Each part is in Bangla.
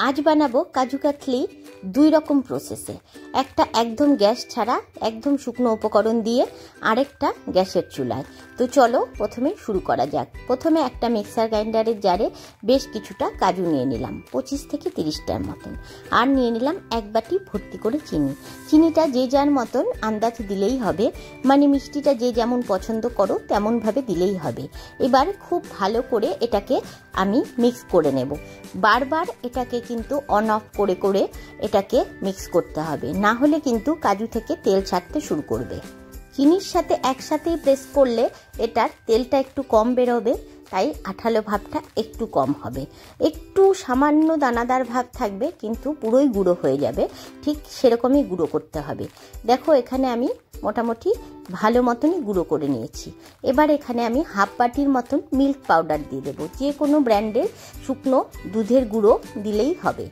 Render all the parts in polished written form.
আজ বানাবো কাজু কাটলি দুই রকম প্রসেসে, একটা একদম গ্যাস ছাড়া একদম শুকনো উপকরণ দিয়ে, আরেকটা গ্যাসের চুলায়। তো চলো প্রথমে শুরু করা যাক। প্রথমে একটা মিক্সার গ্রাইন্ডারের জারে বেশ কিছুটা কাজু নিয়ে নিলাম, 25 থেকে 30টার মতন, আর নিয়ে নিলাম এক বাটি ভর্তি করে চিনি। চিনিটা যে যার মতন আন্দাজ দিলেই হবে, মানে মিষ্টিটা যে যেমন পছন্দ করো তেমনভাবে দিলেই হবে। এবার খুব ভালো করে এটাকে আমি মিক্স করে নেব। বারবার এটাকে কিন্তু অন অফ করে করে এটাকে মিক্স করতে হবে, না হলে কিন্তু কাজু থেকে তেল ছাড়তে শুরু করবে। চিনির সাথে একসাথেই প্রেস করলে এটার তেলটা একটু কম বেরোবে, তাই আঠালো ভাবটা একটু কম হবে, একটু সামান্য দানাদার ভাব থাকবে, কিন্তু পুরোই গুঁড়ো হয়ে যাবে। ঠিক সেরকমই গুঁড়ো করতে হবে। দেখো এখানে আমি মোটামুটি ভালো মতনই গুঁড়ো করে নিয়েছি। এবার এখানে আমি হাফ বাটির মতন মিল্ক পাউডার দিয়ে দেবো। যে কোনো ব্র্যান্ডের শুকনো দুধের গুঁড়ো দিলেই হবে।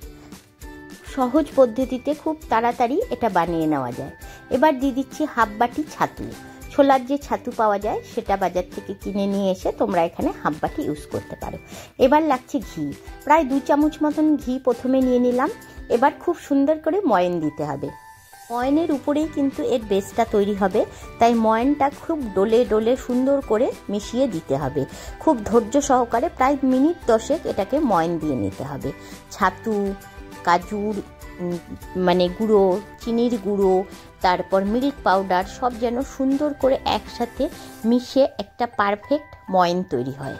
সহজ পদ্ধতিতে খুব তাড়াতাড়ি এটা বানিয়ে নেওয়া যায়। এবার দিয়ে দিচ্ছি হাফ বাটি ছাতু। ছোলার যে ছাতু পাওয়া যায় সেটা বাজার থেকে কিনে নিয়ে এসে তোমরা এখানে হাফ বাটি ইউজ করতে পারো। এবার লাগছে ঘি, প্রায় 2 চামচ মতন ঘি প্রথমে নিয়ে নিলাম। এবার খুব সুন্দর করে ময়ন দিতে হবে। ময়নের উপরেই কিন্তু এর বেসটা তৈরি হবে, তাই ময়নটা খুব ডলে ডলে সুন্দর করে মিশিয়ে দিতে হবে। খুব ধৈর্য সহকারে প্রায় মিনিট 10 এটাকে ময়ন দিয়ে নিতে হবে। ছাতু, কাজুর মানে গুঁড়ো, চিনির গুঁড়ো, তারপর মিল্ক পাউডার সব যেন সুন্দর করে একসাথে মিশে একটা পারফেক্ট ময়ন তৈরি হয়।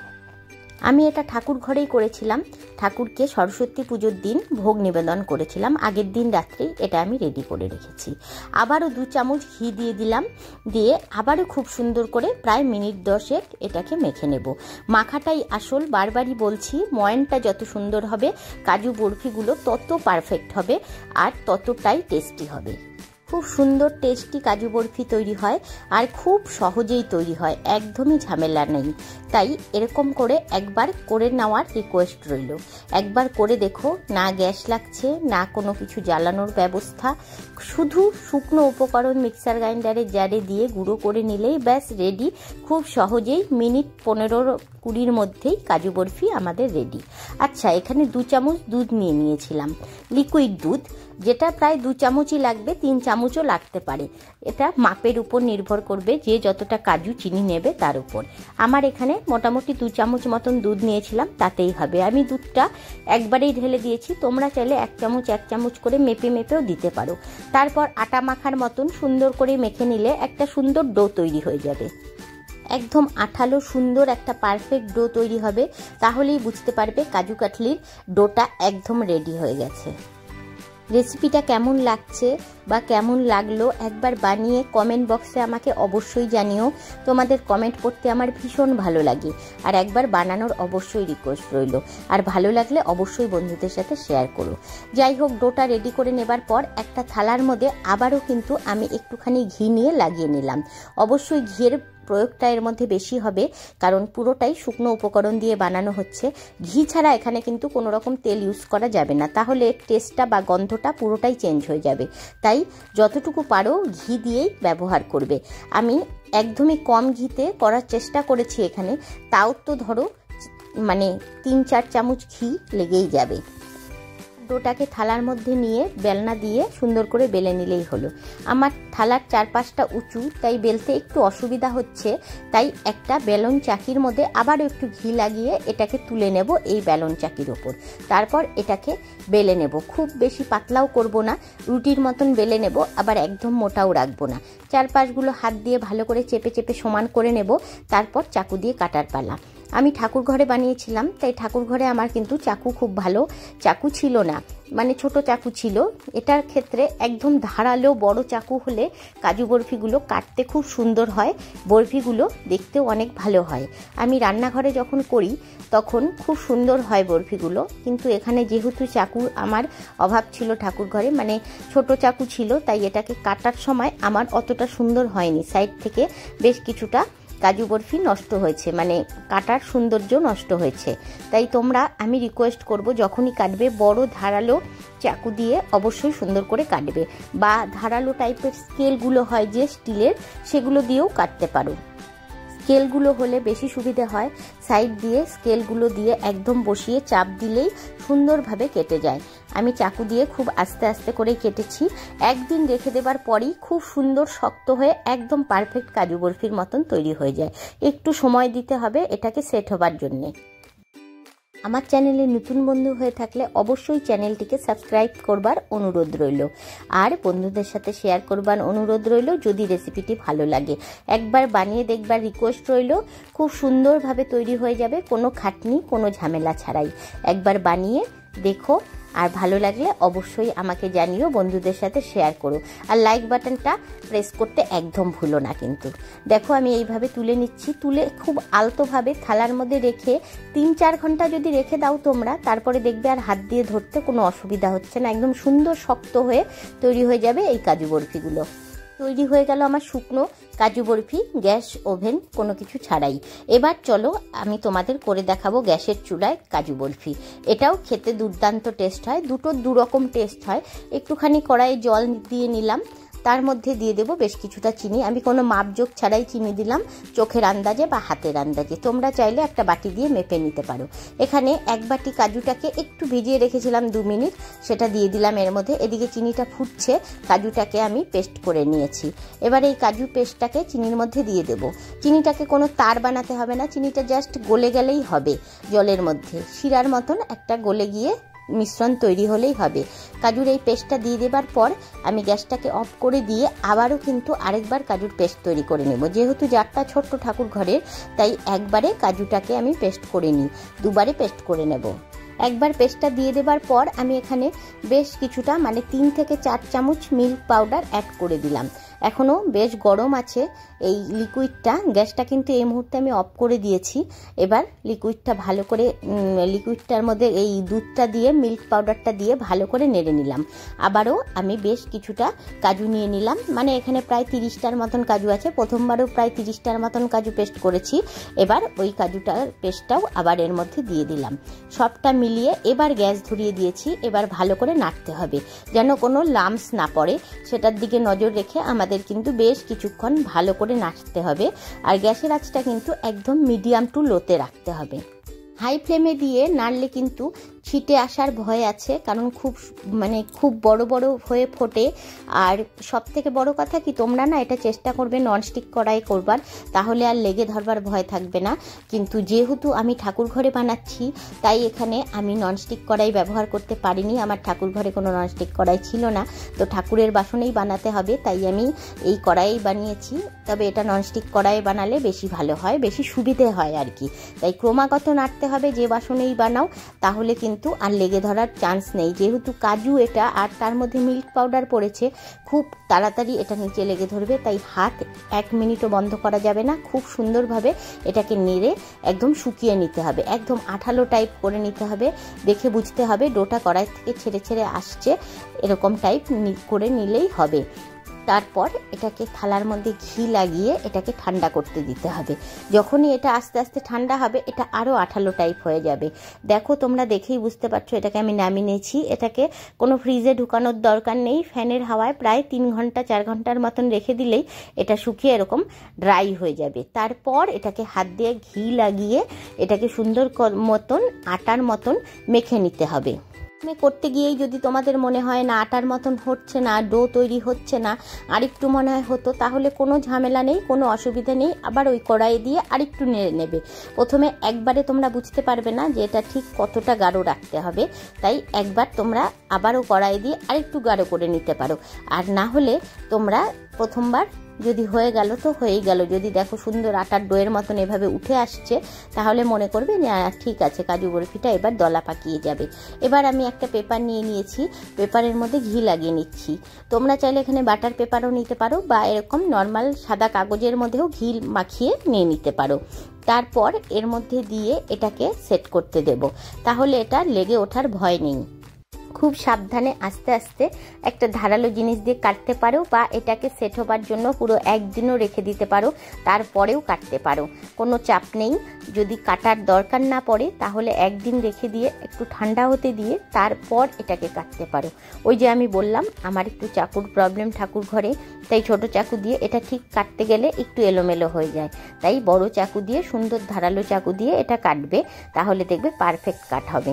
আমি এটা ঠাকুর ঘরেই করেছিলাম। ঠাকুরকে সরস্বতী পুজোর দিন ভোগ নিবেদন করেছিলাম। আগের দিন রাত্রেই এটা আমি রেডি করে রেখেছি। আবারও 2 চামচ ঘি দিয়ে দিলাম, দিয়ে আবারও খুব সুন্দর করে প্রায় মিনিট 10 এটাকে মেখে নেব। মাখাটাই আসল, বারবারই বলছি, ময়নটা যত সুন্দর হবে কাজু বরফিগুলো তত পারফেক্ট হবে আর ততটাই টেস্টি হবে। খুব সুন্দর টেস্টি কাজু বরফি তৈরি হয়, আর খুব সহজেই তৈরি হয়, একদমই ঝামেলা নেই। তাই এরকম করে একবার করে নেওয়ার রিকোয়েস্ট রইল। একবার করে দেখো, না গ্যাস লাগছে, না কোনো কিছু জ্বালানোর ব্যবস্থা, শুধু শুকনো উপকরণ মিক্সার গ্রাইন্ডারের জারে দিয়ে গুঁড়ো করে নিলেই ব্যাস রেডি। খুব সহজেই মিনিট 15-20 মধ্যেই কাজু বরফি আমাদের রেডি। আচ্ছা, এখানে 2 চামচ দুধ নিয়ে নিয়েছিলাম, লিকুইড দুধ, যেটা প্রায় 2 চামচই লাগবে, 3 চামচও লাগতে পারে। এটা মাপের উপর নির্ভর করবে, যে যতটা কাজু চিনি নেবে তার উপর। আমার এখানে মোটামুটি 2 চামচ মতন দুধ নিয়েছিলাম, তাতেই হবে। আমি দুধটা একবারেই ঢেলে দিয়েছি, তোমরা চাইলে 1 চামচ করে মেপে মেপেও দিতে পারো। তারপর আটা মাখার মতন সুন্দর করে মেখে নিলে একটা সুন্দর ডো তৈরি হয়ে যাবে। একদম আঠালো সুন্দর একটা পারফেক্ট ডো তৈরি হবে। তাহলেই বুঝতে পারবে কাজু কাটলির ডোটা একদম রেডি হয়ে গেছে। রেসিপিটা কেমন লাগছে বা কেমন লাগলো একবার বানিয়ে কমেন্ট বক্সে আমাকে অবশ্যই জানিও। তোমাদের কমেন্ট পড়তে আমার ভীষণ ভালো লাগে, আর একবার বানানোর অবশ্যই রিকোয়েস্ট রইল। আর ভালো লাগলে অবশ্যই বন্ধুদের সাথে শেয়ার করো। যাই হোক, ডোটা রেডি করে নেবার পর একটা থালার মধ্যে আবারও কিন্তু আমি একটুখানি ঘি নিয়ে লাগিয়ে নিলাম। অবশ্যই ঘিয়ের প্রয়োগটা এর মধ্যে বেশি হবে, কারণ পুরোটাই শুকনো উপকরণ দিয়ে বানানো হচ্ছে। ঘি ছাড়া এখানে কিন্তু কোনো রকম তেল ইউজ করা যাবে না, তাহলে টেস্টটা বা গন্ধটা পুরোটাই চেঞ্জ হয়ে যাবে। তাই যতটুকু পারো ঘি দিয়েই ব্যবহার করবে। আমি একদমই কম ঘিতে করার চেষ্টা করেছি এখানে, তাও তো ধরো মানে 3-4 চামচ ঘি লেগেই যাবে। ডোটাকে থালার মধ্যে নিয়ে বেলনা দিয়ে সুন্দর করে বেলে নিলেই হলো। আমার থালার চারপাশটা উঁচু, তাই বেলতে একটু অসুবিধা হচ্ছে, তাই একটা বেলন চাকির মধ্যে আবারও একটু ঘি লাগিয়ে এটাকে তুলে নেব এই বেলন চাকির ওপর। তারপর এটাকে বেলে নেব। খুব বেশি পাতলাও করব না, রুটির মতন বেলে নেব, আবার একদম মোটাও রাখবো না। চারপাশগুলো হাত দিয়ে ভালো করে চেপে চেপে সমান করে নেব। তারপর চাকু দিয়ে কাটার পালা। আমি ঠাকুর ঘরে বানিয়েছিলাম, তাই ঠাকুর ঘরে আমার কিন্তু চাকু খুব ভালো চাকু ছিল না, মানে ছোট চাকু ছিল। এটার ক্ষেত্রে একদম ধারালো বড় চাকু হলে কাজু বরফিগুলো কাটতে খুব সুন্দর হয়, বরফিগুলো দেখতেও অনেক ভালো হয়। আমি রান্নাঘরে যখন করি তখন খুব সুন্দর হয় বরফিগুলো, কিন্তু এখানে যেহেতু চাকুর আমার অভাব ছিল ঠাকুর ঘরে, মানে ছোট চাকু ছিল, তাই এটাকে কাটার সময় আমার অতটা সুন্দর হয়নি। সাইড থেকে বেশ কিছুটা কাজু বরফি নষ্ট হয়েছে, মানে কাটার সৌন্দর্য নষ্ট হয়েছে। তাই তোমরা, আমি রিকোয়েস্ট করব, যখনই কাটবে বড় ধারালো চাকু দিয়ে অবশ্যই সুন্দর করে কাটবে, বা ধারালো টাইপের স্কেলগুলো হয় যে স্টিলের, সেগুলো দিয়েও কাটতে পারো। স্কেলগুলো হলে বেশি সুবিধে হয়। সাইড দিয়ে স্কেলগুলো দিয়ে একদম বসিয়ে চাপ দিলেই সুন্দরভাবে কেটে যায়। আমি চাকু দিয়ে খুব আস্তে আস্তে করে কেটেছি। একদিন রেখে দেবার পরই খুব সুন্দর শক্ত হয়ে একদম পারফেক্ট কাজু বরফির মতন তৈরি হয়ে যায়। একটু সময় দিতে হবে এটাকে সেট হবার জন্যে। আমার চ্যানেলে নতুন বন্ধু হয়ে থাকলে অবশ্যই চ্যানেলটিকে সাবস্ক্রাইব করবার অনুরোধ রইল, আর বন্ধুদের সাথে শেয়ার করবার অনুরোধ রইল যদি রেসিপিটি ভালো লাগে। একবার বানিয়ে দেখবার রিকোয়েস্ট রইল। খুব সুন্দরভাবে তৈরি হয়ে যাবে, কোনো খাটনি কোনো ঝামেলা ছাড়াই। একবার বানিয়ে দেখো, আর ভালো লাগলে অবশ্যই আমাকে জানিও, বন্ধুদের সাথে শেয়ার করো, আর লাইক বাটনটা প্রেস করতে একদম ভুলো না কিন্তু। দেখো আমি এইভাবে তুলে নিচ্ছি। তুলে খুব আলতোভাবে থালার মধ্যে রেখে 3-4 ঘন্টা যদি রেখে দাও তোমরা, তারপরে দেখবে আর হাত দিয়ে ধরতে কোনো অসুবিধা হচ্ছে না। একদম সুন্দর শক্ত হয়ে তৈরি হয়ে যাবে এই কাজু বরফিগুলো। তৈরি হয়ে গেল আমার শুকনো কাজু বরফি, গ্যাস ওভেন কোনো কিছু ছাড়াই। এবার চলো আমি তোমাদের করে দেখাবো গ্যাসের চুলায় কাজু বরফি। এটাও খেতে দুর্দান্ত টেস্ট হয়, দুটো দুরকম টেস্ট হয়। একটুখানি কড়াইয়ে জল দিয়ে নিলাম, তার মধ্যে দিয়ে দেবো বেশ কিছুটা চিনি। আমি কোনো মাপজোক ছাড়াই চিনি দিলাম, চোখের আন্দাজে বা হাতের আন্দাজে। তোমরা চাইলে একটা বাটি দিয়ে মেপে নিতে পারো। এখানে 1 বাটি কাজুটাকে একটু ভিজিয়ে রেখেছিলাম 2 মিনিট, সেটা দিয়ে দিলাম এর মধ্যে। এদিকে চিনিটা ফুটছে, কাজুটাকে আমি পেস্ট করে নিয়েছি। এবার এই কাজু পেস্টটাকে চিনির মধ্যে দিয়ে দেব। চিনিটাকে কোনো তার বানাতে হবে না, চিনিটা জাস্ট গলে গেলেই হবে জলের মধ্যে, শিরার মতন একটা গলে গিয়ে মিশ্রণ তৈরি হলেই হবে। কাজুর এই পেস্টটা দিয়ে দেবার পর আমি গ্যাসটাকে অফ করে দিয়ে আবারও কিন্তু আরেকবার কাজুর পেস্ট তৈরি করে নেব। যেহেতু জারটা ছোট্ট ঠাকুর ঘরের, তাই একবারে কাজুটাকে আমি পেস্ট করে নিই, দুবারে পেস্ট করে নেব। একবার পেস্টটা দিয়ে দেবার পর আমি এখানে বেশ কিছুটা মানে 3 থেকে 4 চামচ মিল্ক পাউডার অ্যাড করে দিলাম। এখনও বেশ গরম আছে এই লিকুইডটা। গ্যাসটা কিন্তু এই মুহূর্তে আমি অফ করে দিয়েছি। এবার লিকুইডটা ভালো করে, লিকুইডটার মধ্যে এই দুধটা দিয়ে মিল্ক পাউডারটা দিয়ে ভালো করে নেড়ে নিলাম। আবারও আমি বেশ কিছুটা কাজু নিয়ে নিলাম, মানে এখানে প্রায় 30টার মতন কাজু আছে। প্রথমবারও প্রায় 30টার মতন কাজু পেস্ট করেছি। এবার ওই কাজুটার পেস্টটাও আবার এর মধ্যে দিয়ে দিলাম। সবটা মিলিয়ে এবার গ্যাস ধরিয়ে দিয়েছি। এবার ভালো করে নাড়তে হবে যেন কোনো লাম্পস না পড়ে, সেটার দিকে নজর রেখে আমাদের কিন্তু বেশ কিছুক্ষণ ভালো করে নাড়তে হবে। আর গ্যাসের আঁচটা কিন্তু একদম মিডিয়াম টু লোতে রাখতে হবে। হাই ফ্লেমে দিয়ে নাড়লে কিন্তু ছিটে আসার ভয় আছে, কারণ খুব বড় বড় হয়ে ফোটে। আর সব থেকে বড় কথা কি, তোমরা না এটা চেষ্টা করবে ননস্টিক কড়াই করবার, তাহলে আর লেগে ধরবার ভয় থাকবে না। কিন্তু যেহেতু আমি ঠাকুর ঘরে বানাচ্ছি, তাই এখানে আমি ননস্টিক কড়াই ব্যবহার করতে পারিনি। আমার ঠাকুর ঘরে কোনো ননস্টিক কড়াই ছিল না, তো ঠাকুরের বাসনেই বানাতে হবে, তাই আমি এই কড়াইয়েই বানিয়েছি। তবে এটা ননস্টিক কড়াইয়ে বানালে বেশি ভালো হয়, বেশি সুবিধে হয় আর কি। তাই ক্রমাগত নাড়তে হবে, যে বাসনেই বানাও, তাহলে কিন্তু আর লেগে ধরার চান্স নেই। যেহেতু কাজু এটা, আর তার মধ্যে মিল্ক পাউডার পড়েছে, খুব তাড়াতাড়ি এটা নিচে লেগে ধরবে। তাই হাত 1 মিনিটও বন্ধ করা যাবে না। খুব সুন্দরভাবে এটাকে নেড়ে একদম শুকিয়ে নিতে হবে, একদম আঠালো টাইপ করে নিতে হবে। দেখে বুঝতে হবে ডোটা কড়াই থেকে ছেড়ে ছেড়ে আসছে, এরকম টাইপ করে নিলেই হবে। তারপর এটাকে থালার মধ্যে ঘি লাগিয়ে এটাকে ঠান্ডা করতে দিতে হবে। যখনই এটা আস্তে আস্তে ঠান্ডা হবে, এটা আরও আঠালো টাইপ হয়ে যাবে। দেখো তোমরা দেখেই বুঝতে পারছো, এটাকে আমি নামিয়ে নিয়েছি। এটাকে কোনো ফ্রিজে ঢুকানোর দরকার নেই। ফ্যানের হাওয়ায় প্রায় 3 ঘন্টা 4 ঘন্টার মতন রেখে দিলেই এটা শুকিয়ে এরকম ড্রাই হয়ে যাবে। তারপর এটাকে হাত দিয়ে ঘি লাগিয়ে এটাকে সুন্দর মতন আটার মতন মেখে নিতে হবে। করতে গিয়েই যদি তোমাদের মনে হয় না আটার মতন হচ্ছে না, ডো তৈরি হচ্ছে না, আরেকটু মনে হয় হতো, তাহলে কোনো ঝামেলা নেই, কোনো অসুবিধা নেই। আবার ওই কড়াইয়ে দিয়ে আরেকটু নেড়ে নেবে। প্রথমে একবারে তোমরা বুঝতে পারবে না যে এটা ঠিক কতটা গাঢ় রাখতে হবে, তাই একবার তোমরা আবারও কড়াইয়ে দিয়ে আরেকটু গাঢ় করে নিতে পারো। আর না হলে তোমরা প্রথমবার যদি হয়ে গেল তো হয়েই গেল। যদি দেখো সুন্দর আটার ডোয়ের মতন এভাবে উঠে আসছে, তাহলে মনে করবে যে ঠিক আছে, কাজু বরফিটা এবার দলা পাকিয়ে যাবে। এবার আমি একটা পেপার নিয়ে নিয়েছি, পেপারের মধ্যে ঘি লাগিয়ে নিচ্ছি। তোমরা চাইলে এখানে বাটার পেপারও নিতে পারো, বা এরকম নর্মাল সাদা কাগজের মধ্যেও ঘি মাখিয়ে নিয়ে নিতে পারো। তারপর এর মধ্যে দিয়ে এটাকে সেট করতে দেব, তাহলে এটা লেগে ওঠার ভয় নেই। খুব সাবধানে আস্তে আস্তে একটা ধারালো জিনিস দিয়ে কাটতে পারো, বা এটাকে সেট হবার জন্য পুরো একদিনও রেখে দিতে পারো, তারপরেও কাটতে পারো, কোনো চাপ নেই। যদি কাটার দরকার না পড়ে তাহলে একদিন রেখে দিয়ে একটু ঠান্ডা হতে দিয়ে তারপর এটাকে কাটতে পারো। ওই যে আমি বললাম আমার একটু চাকুর প্রবলেম ঠাকুর ঘরে, তাই ছোট চাকু দিয়ে এটা ঠিক কাটতে গেলে একটু এলোমেলো হয়ে যায়, তাই বড় চাকু দিয়ে, সুন্দর ধারালো চাকু দিয়ে এটা কাটবে, তাহলে দেখবে পারফেক্ট কাট হবে।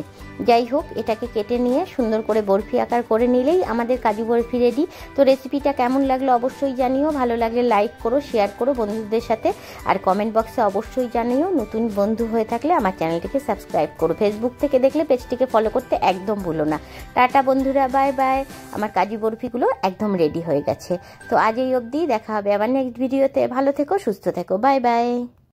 যাই হোক, এটাকে কেটে নিয়ে সুন্দর করে বরফি আকার করে নিলেই আমাদের কাজু বরফি রেডি। তো রেসিপিটা কেমন লাগলো অবশ্যই জানিও, ভালো লাগলে লাইক করো, শেয়ার করো বন্ধুদের সাথে, আর কমেন্ট বক্সে অবশ্যই জানিও। নতুন বন্ধু হয়ে থাকলে আমার চ্যানেলটিকে সাবস্ক্রাইব করো, ফেসবুক থেকে দেখলে পেজটিকে ফলো করতে একদম ভুলো না। টাটা বন্ধুরা, বাই বাই। আমার কাজু বরফিগুলো একদম রেডি হয়ে গেছে। তো আজ এই অবধি, দেখা হবে আবার নেক্সট ভিডিওতে। ভালো থেকো, সুস্থ থেকো, বাই বাই।